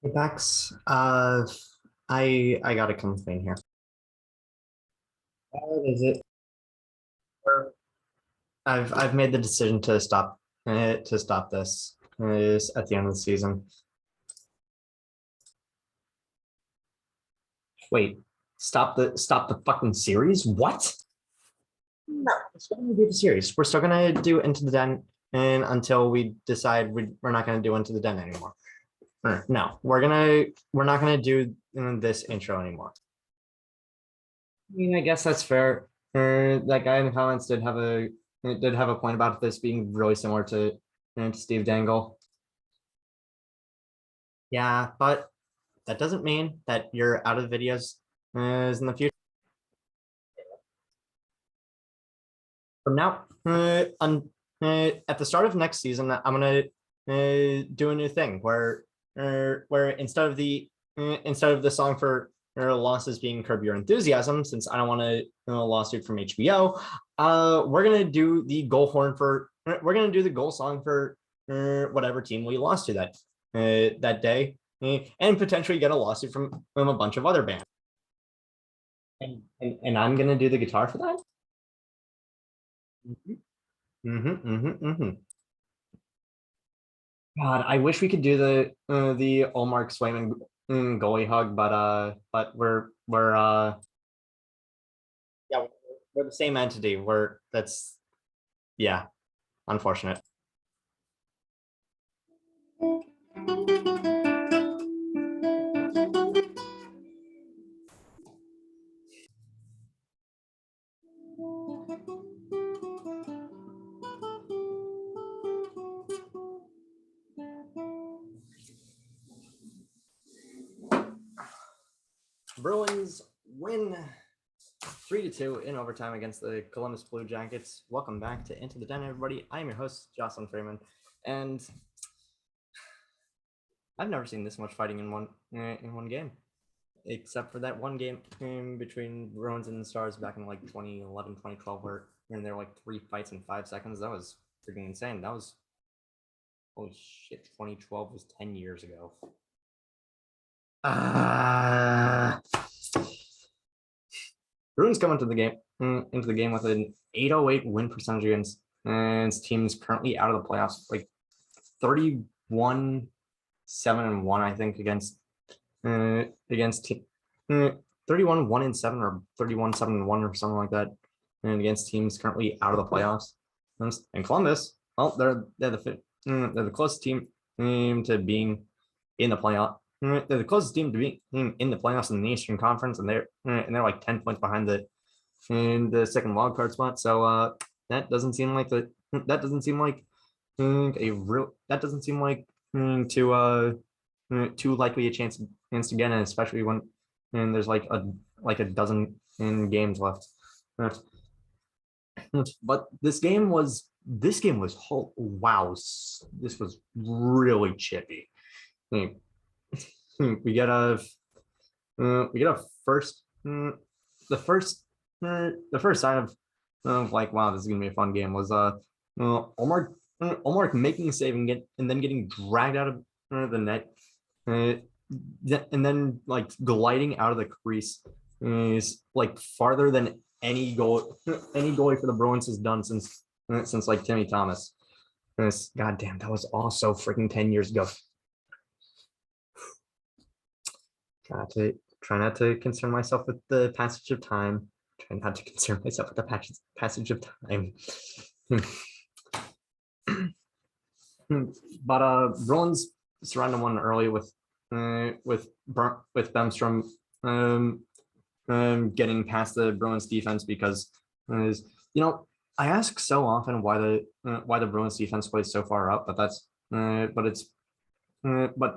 Hey Bex, I got a complaint here. What is it? I've made the decision to stop this is at the end of the season. Wait, stop the fucking series? What? No, we're still gonna do the series. We're still gonna do Into the Den and until we decide we're not gonna do Into the Den anymore. No, we're not gonna do this intro anymore. I mean, I guess that's fair. That guy in the comments did have a point about this being really similar to Steve Dangle. Yeah, but that doesn't mean that you're out of videos in the future. From now, at the start of next season, I'm gonna do a new thing where instead of the song for losses being Curb Your Enthusiasm, since I don't want a lawsuit from HBO, we're gonna do the goal song for whatever team we lost to that day, and potentially get a lawsuit from a bunch of other bands. And I'm gonna do the guitar for that. Mhm, mhm. God, I wish we could do the Olmark Swayman goalie hug, but we're yeah, we're the same entity. That's yeah, unfortunate. Bruins win 3-2 in overtime against the Columbus Blue Jackets. Welcome back to Into the Den, everybody. I am your host, Jocelyn Freeman, and I've never seen this much fighting in one game, except for that one game between Bruins and the Stars back in like 2011, 2012, where there were like 3 fights in 5 seconds. That was freaking insane. That was holy shit. 2012 was 10 years ago. Bruins come into the game with an 808 win percentage against and teams currently out of the playoffs, like 31 7-1, I think, against 31 1-7 or 31 7-1 or something like that, and against teams currently out of the playoffs. And Columbus, well, they're the closest team to being in the playoff. They're the closest team to being in the playoffs in the Eastern Conference, and they're like 10 points behind the second wild card spot. So that doesn't seem like that doesn't seem like that doesn't seem like too likely a chance to get in, especially when there's like a dozen games left. But wow, this was really chippy. We get a first the first sign of like, wow, this is gonna be a fun game was Omar making a save and then getting dragged out of the net, and then like gliding out of the crease is like farther than any goalie for the Bruins has done since like Timmy Thomas. And it's goddamn, that was also freaking 10 years ago. Try not to concern myself with the passage of time. Try not to concern myself with the passage of time. But Bruins surrounded one early with Bemstrom getting past the Bruins defense because I ask so often why the Bruins defense plays so far up, but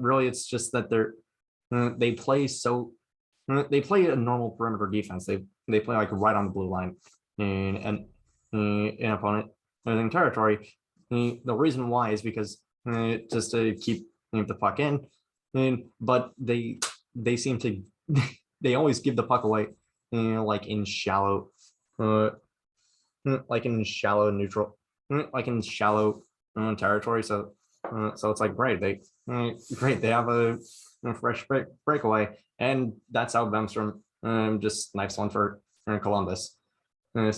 really it's just that they play they play a normal perimeter defense. They play like right on the blue line and in opponent in territory. The reason why is because just to keep the puck in, but they seem to they always give the puck away, like in shallow, like in shallow neutral, like in shallow territory. So it's like great. They have fresh breakaway, and that's how Bemstrom just snipes one for Columbus. And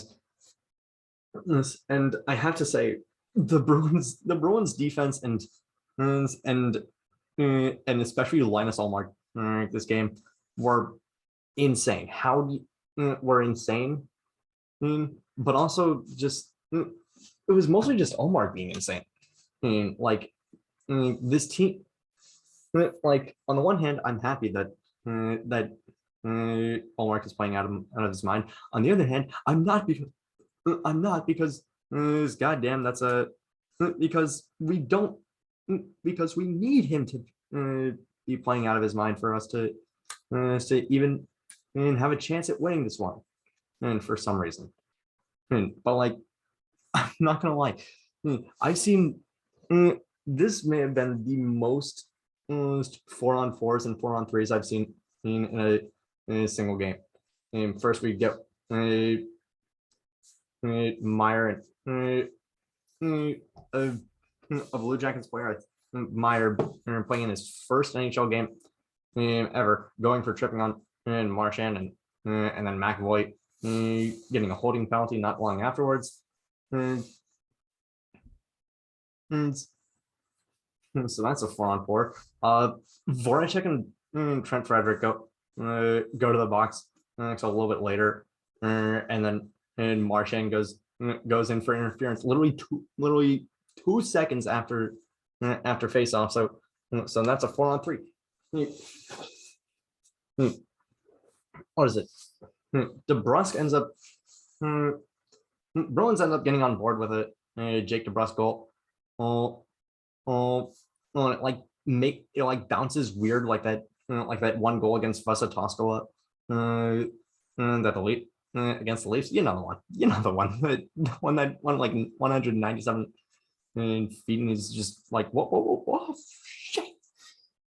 I have to say, the Bruins defense and especially Linus Ullmark this game were insane. How do were insane, but also just it was mostly just Ullmark being insane. Like this team, like on the one hand, I'm happy that Ullmark is playing out of his mind. On the other hand, I'm not because goddamn that's a because we don't because we need him to be playing out of his mind for us to even have a chance at winning this one, and for some reason. But like, I'm not gonna lie, I've seen this may have been the most 4-on-4s and 4-on-3s I've seen in a single game. And first we get Meyer a Blue Jackets player, Meyer playing in his first NHL game ever, going for tripping on Marchand and then McAvoy getting a holding penalty not long afterwards. And so that's a 4-on-4. Voracek and Trent Frederick go to the box a little bit later, and then Marchand goes in for interference literally 2 seconds after face-off. So that's a 4-on-3. What is it? DeBrusk ends up Bruins end up getting on board with it. Jake DeBrusk goal. It like bounces weird like that one goal against Vesa Toskala that the Leaf against the Leafs. You know the one that won like 197 feet, and he's just like whoa shit.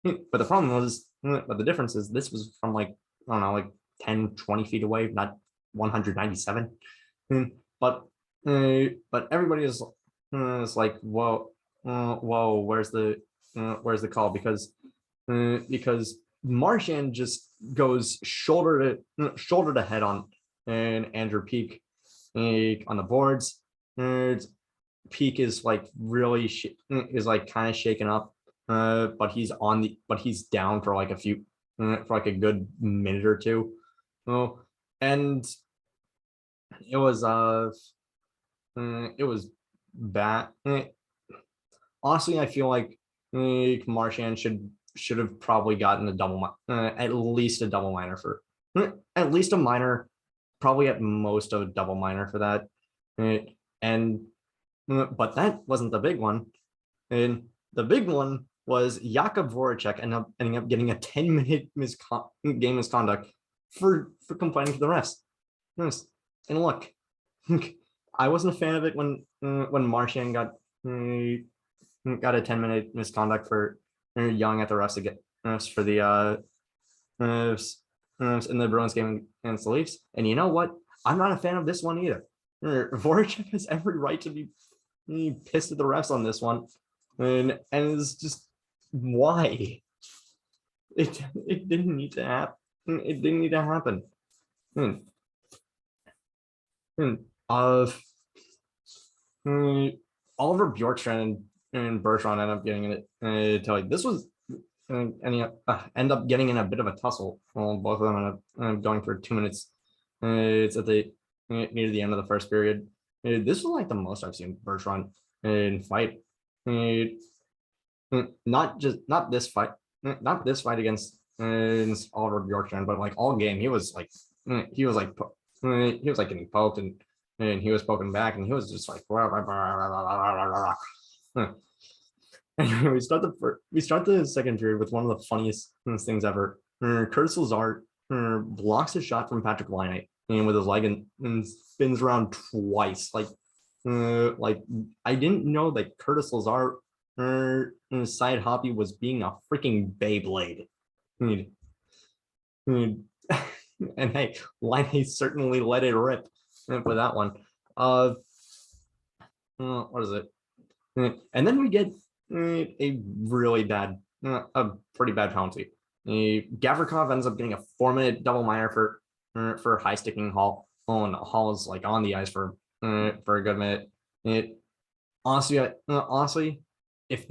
But the problem was, but the difference is this was from like I don't know, like 10-20 feet away, not 197. But everybody is like whoa, where's the call, because Marchand just goes shoulder to head on and Andrew Peak on the boards. Peak is like really is like kind of shaken up, but he's down for like for like a good minute or two. And it was bad. Honestly, I feel like Marchand should have probably gotten a double, at least a double minor for, at least a minor, probably at most a double minor for that. And but that wasn't the big one. And the big one was Jakub Voracek ending up getting a 10-minute game misconduct for complaining to the refs. And look, I wasn't a fan of it when Marchand got a 10-minute misconduct for yelling at the refs for the in the Bruins game against the Leafs. And you know what? I'm not a fan of this one either. Voracek has every right to be pissed at the refs on this one, and it's just why it didn't need to happen. It didn't need to happen. Oliver Bjorkstrand and Bergeron end up getting it. This was end up getting in a bit of a tussle. Well, both of them end up going for 2 minutes. It's at the near the end of the first period. This was like the most I've seen Bergeron fight. Not this fight against Oliver Bjorkstrand, but like all game he was like getting poked and he was poking back, and he was just like anyway, we start the second period with one of the funniest things ever. Curtis Lazar blocks a shot from Patrick Laine and with his leg and spins around twice. Like I didn't know that Curtis Lazar side hoppy was being a freaking Beyblade. And hey, Laine certainly let it rip for that one. What is it? And then we get a pretty bad penalty. Gavrikov ends up getting a 4-minute double minor for high sticking Hall. Oh, and Hall is like on the ice for a good minute. It honestly, if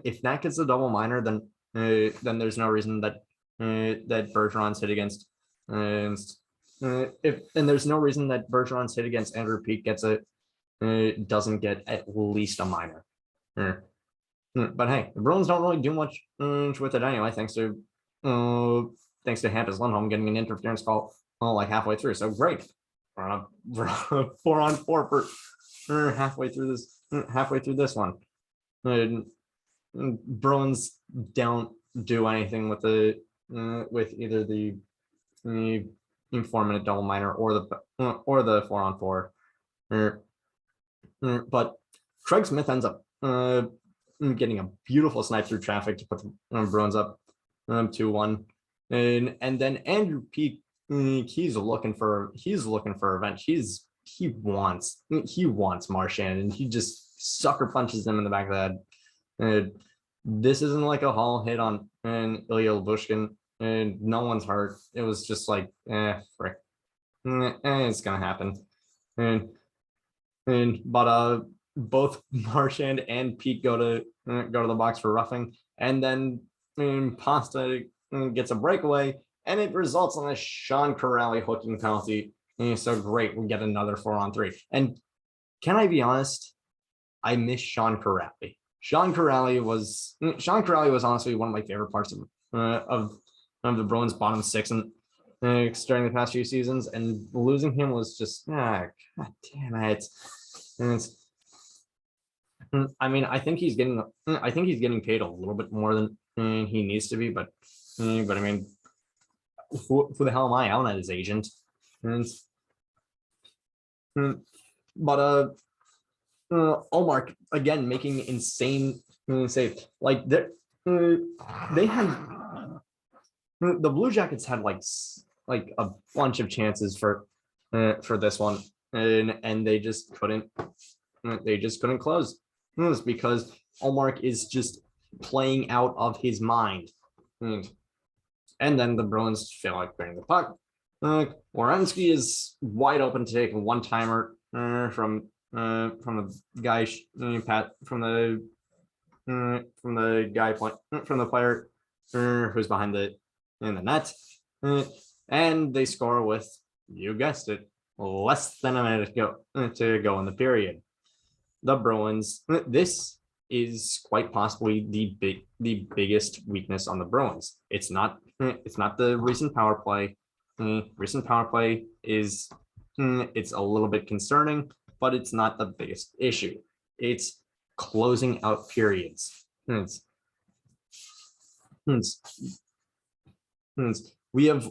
if that gets a double minor, then there's no reason that that Bergeron's hit against and there's no reason that Bergeron's hit against Andrew Peeke doesn't get at least a minor. But hey, the Bruins don't really do much with it anyway, thanks to Hampus Lindholm getting an interference call like halfway through. So great. We're on a 4-on-4 for halfway through this one. And Bruins don't do anything with either the 4-minute double minor or the 4-on-4. But Craig Smith ends up getting a beautiful snipe through traffic to put the Bruins up 2-1, and then Andrew Peeke, he's looking for revenge. He wants Marchand, and he just sucker punches him in the back of the head. This isn't like a Hall hit on Ilya Lyubushkin, and no one's hurt. It was just like, frick, it's gonna happen. But both Marchand and Pete go to the box for roughing, and then Pasta gets a breakaway, and it results in a Sean Corrali hooking penalty. So great, we get another 4-on-3. And can I be honest? I miss Sean Corrali. Sean Corrali was honestly one of my favorite parts of the Bruins bottom six and during the past few seasons, and losing him was just god damn it. I mean, I think he's getting paid a little bit more than he needs to be, but I mean, who the hell am I? I'm not his agent. But Ullmark again making insane save. Like they had the Blue Jackets had like a bunch of chances for this one, and they just couldn't close. It's because Ullmark is just playing out of his mind. And then the Bruins feel like clearing the puck. Werenski is wide open to take a one-timer from the guy from the player who's behind in the net, and they score with, you guessed it, less than a minute to go in the period. The Bruins, this is quite possibly the biggest weakness on the Bruins. It's not the recent power play. Recent power play is it's a little bit concerning, but it's not the biggest issue. It's closing out periods. We have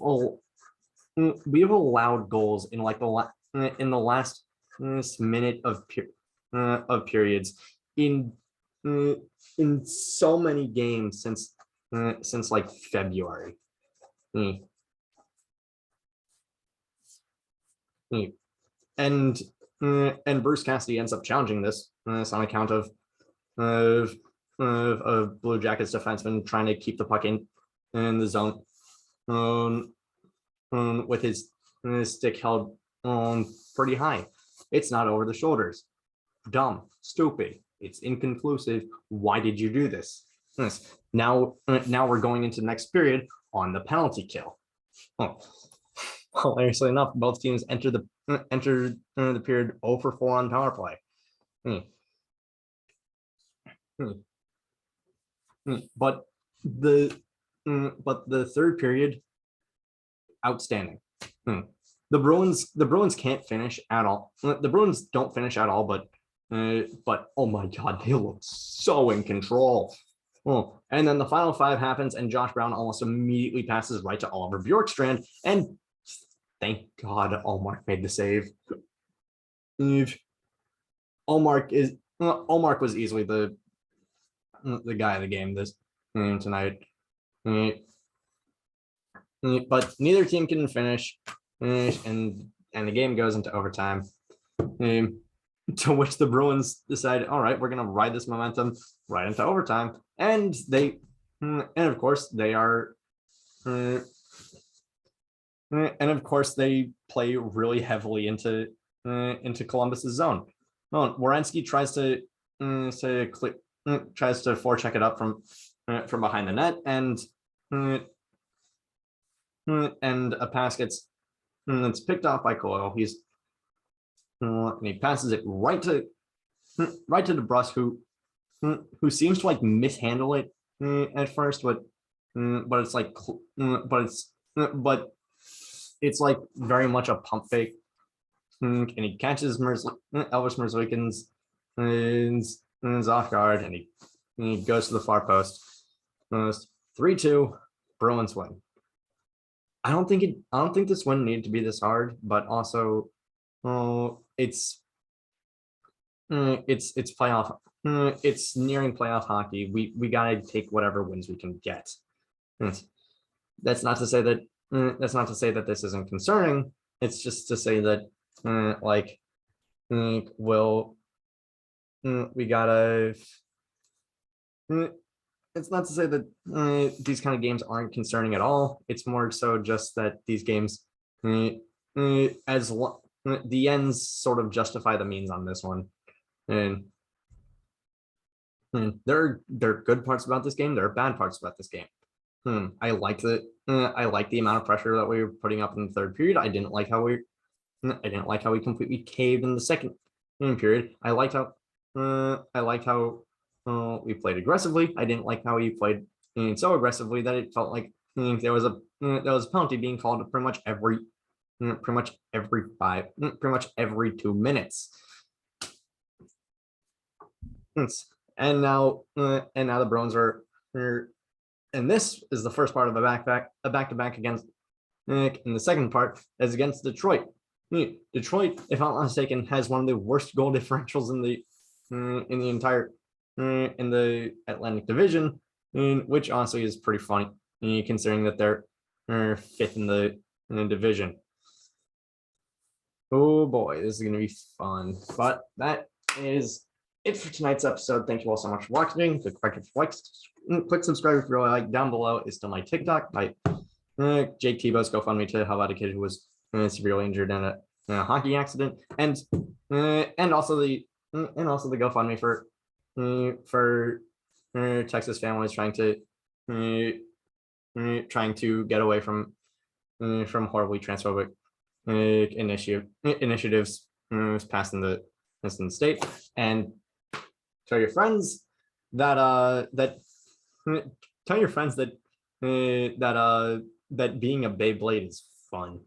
allowed goals in like the last minute of periods in so many games since like February. And Bruce Cassidy ends up challenging this on account of Blue Jackets defenseman trying to keep the puck in the zone with his stick held pretty high. It's not over the shoulders. Dumb, stupid. It's inconclusive. Why did you do this? Now we're going into the next period on the penalty kill. Hilariously enough, both teams enter the period 0 for 4 on power play. But the third period, outstanding. The Bruins can't finish at all. The Bruins don't finish at all, but oh my god, they look so in control. And then the final 5 happens, and Josh Brown almost immediately passes right to Oliver Bjorkstrand, and thank God Ullmark made the save. Ullmark was easily the guy of the game this tonight. But neither team can finish, and the game goes into overtime. To which the Bruins decide, all right, we're gonna ride this momentum right into overtime, and they and of course they are. And of course, they play really heavily into Columbus's zone. Oh, Werenski tries to tries to forecheck it up from behind the net, and a pass gets it's picked off by Coyle. And he passes it right to DeBrusque, who seems to like mishandle it at first, but it's like but it's like very much a pump fake, and he catches Elvis Merzlikins and off guard, and he goes to the far post. 3-2, Bruins win. I don't think this win needed to be this hard, but also, it's playoff. It's nearing playoff hockey. We gotta take whatever wins we can get. That's not to say that this isn't concerning. It's just to say that we gotta. It's not to say that these kind of games aren't concerning at all. It's more so just that these games, the ends sort of justify the means on this one, and there are good parts about this game. There are bad parts about this game. I like the amount of pressure that we were putting up in the third period. I didn't like how we completely caved in the second period. I liked how we played aggressively. I didn't like how we played so aggressively that it felt like there was a penalty being called pretty much every 2 minutes. And now the Bruins are, and this is the first part of a back-to-back against, and the second part is against Detroit. Detroit, if I'm not mistaken, has one of the worst goal differentials in the entire in the Atlantic Division, which honestly is pretty funny considering that they're fifth in the division. Oh boy, this is going to be fun. But that is it for tonight's episode. Thank you all so much for watching. Click subscribe if you really like. Down below is still my TikTok, my Jake Tebow's GoFundMe to help out a kid who was severely injured in a hockey accident, and also the GoFundMe for Texas families trying to get away from horribly transphobic initiatives passed in the state. And tell your friends that that being a Beyblade is fun.